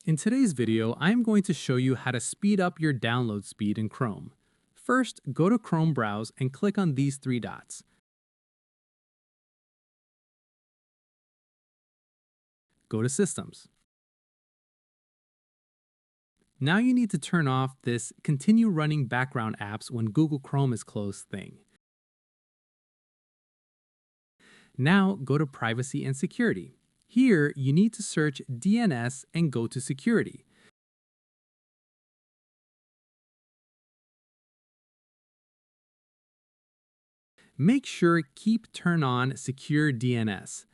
In today's video, I am going to show you how to speed up your download speed in Chrome. First, go to Chrome Browse and click on these three dots. Go to Systems. Now you need to turn off this Continue Running Background Apps when Google Chrome is closed thing. Now go to Privacy and Security. Here, you need to search DNS and go to Security. Make sure Keep Turn On Secure DNS.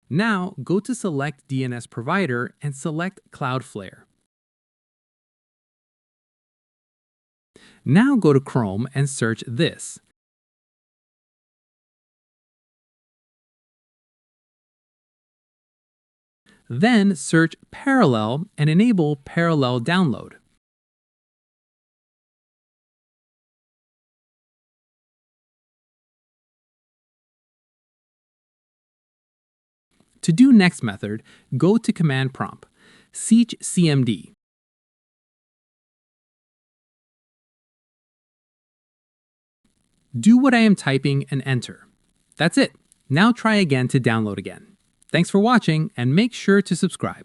Now, go to Select DNS Provider and select Cloudflare. Now go to Chrome and search this. Then search Parallel and enable Parallel Download. To do next method, go to Command Prompt, search CMD. Do what I am typing and enter. That's it. Now try again to download again. Thanks for watching and make sure to subscribe.